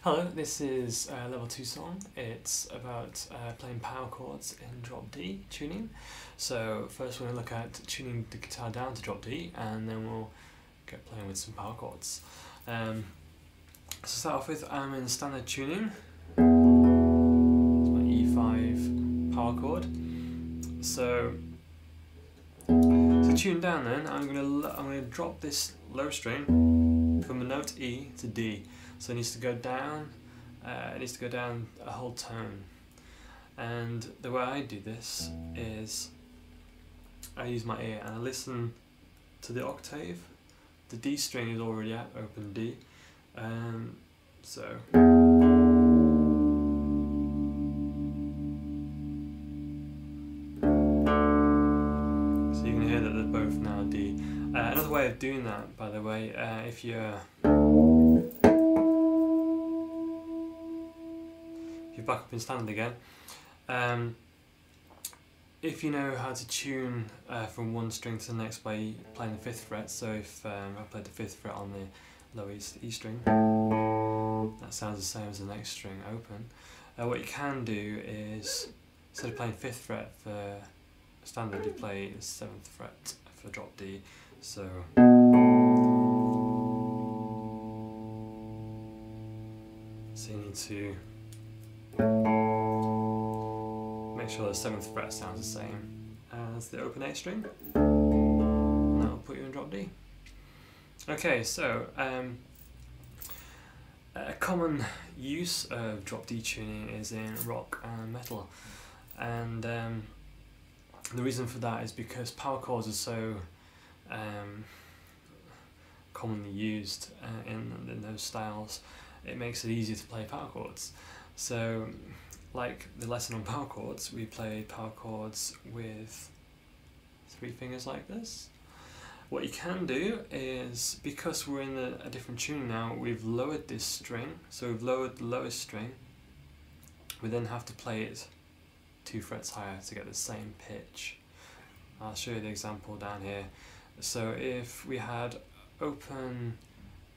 Hello, this is a level 2 song. It's about playing power chords in drop D tuning. So first we're going to look at tuning the guitar down to drop D, and then we'll get playing with some power chords. To start off with, I'm in standard tuning. It's my E5 power chord. So to tune down then, I'm going to drop this low string from the note E to D. So it needs to go down. It needs to go down a whole tone. And the way I do this is I use my ear and I listen to the octave. The D string is already at open D. So you can hear that they're both now D. Another way of doing that, by the way, if you're back up in standard again, if you know how to tune from one string to the next by playing the 5th fret, so if I played the 5th fret on the lowest E string, that sounds the same as the next string open. What you can do is, instead of playing 5th fret for standard, you play the 7th fret for drop D. So you need to make sure the 7th fret sounds the same as the open A string, and that will put you in drop D. Okay, so a common use of drop D tuning is in rock and metal, and the reason for that is because power chords are so commonly used in those styles. It makes it easier to play power chords. So, like the lesson on power chords, we play power chords with 3 fingers like this. What you can do is, because we're in a different tune now, we've lowered this string, so we've lowered the lowest string. We then have to play it 2 frets higher to get the same pitch. I'll show you the example down here. So if we had open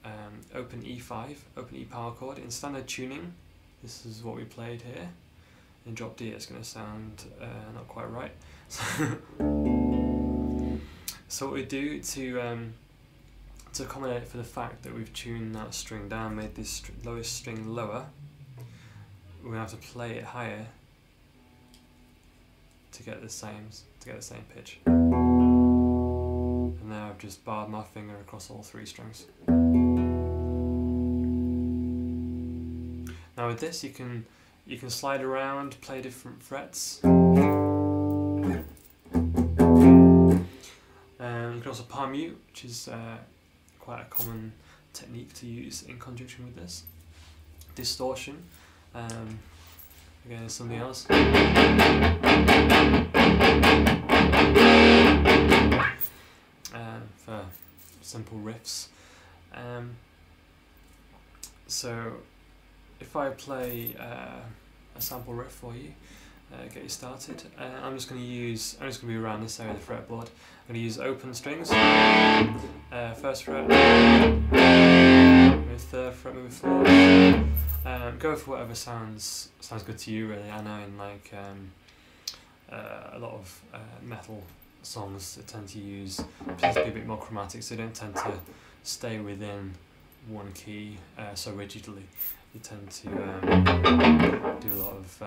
E5, open E power chord in standard tuning, this is what we played here. In drop D it's going to sound not quite right. So what we do to accommodate for the fact that we've tuned that string down, made this lowest string lower, we're going to have to play it higher to get the same pitch. And now I've just barred my finger across all 3 strings. Now with this you can slide around, play different frets. You can also palm mute, which is quite a common technique to use in conjunction with this. Distortion, again, is something else. For simple riffs. So if I play a sample riff for you, get you started, I'm just going to be around this area of the fretboard. I'm going to use open strings, 1st fret, maybe 3rd fret, maybe 4th. Go for whatever sounds good to you, really. I know in like a lot of metal songs that tend to be a bit more chromatic, so they don't tend to stay within one key so rigidly. You tend to do a lot of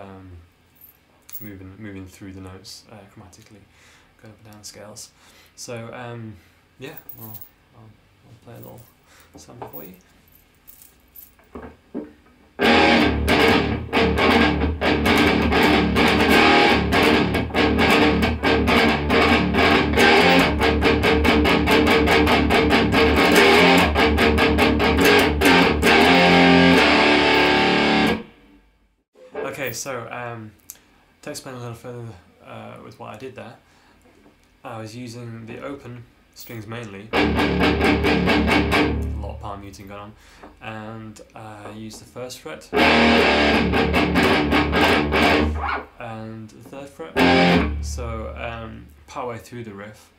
moving through the notes chromatically, go up and down scales. So yeah, I'll play a little sample for you. Okay, so to explain a little further with what I did there, I was using the open strings mainly, a lot of palm muting going on, and I used the 1st fret and the 3rd fret, so part way through the riff.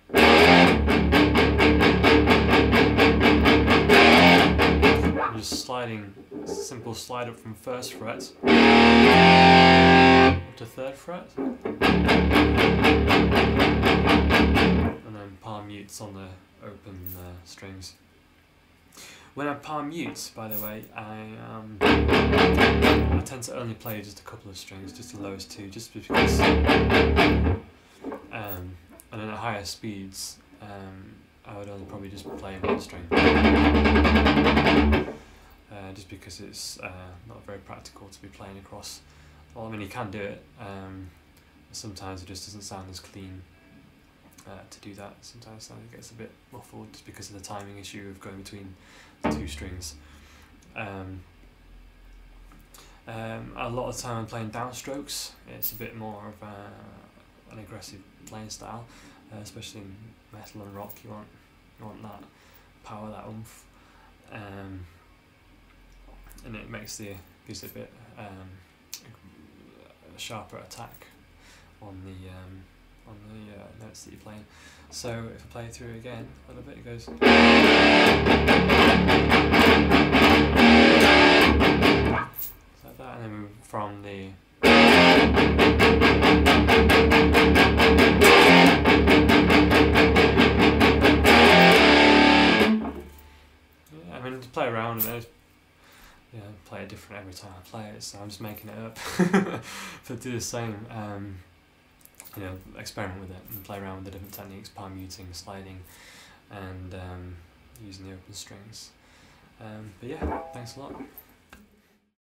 just sliding, simple slide up from 1st fret up to 3rd fret, and then palm mutes on the open strings. When I palm mute, by the way, I tend to only play just a couple of strings, just the lowest 2, just because, and then at higher speeds, I would only probably just play 1 string, just because it's not very practical to be playing across. Well, I mean, you can do it, sometimes it just doesn't sound as clean to do that. Sometimes it gets a bit muffled just because of the timing issue of going between the 2 strings. A lot of the time I'm playing downstrokes. It's a bit more of an aggressive playing style, especially in metal and rock. You want that power, that oomph, and it gives it a bit a sharper attack on the notes that you're playing. So if I play through again a little bit, it goes. Like that, and then move from the. Yeah, I mean, to play around and play it different every time I play it, so I'm just making it up to do the same. Experiment with it and play around with the different techniques, palm muting, sliding, and using the open strings. But yeah, thanks a lot.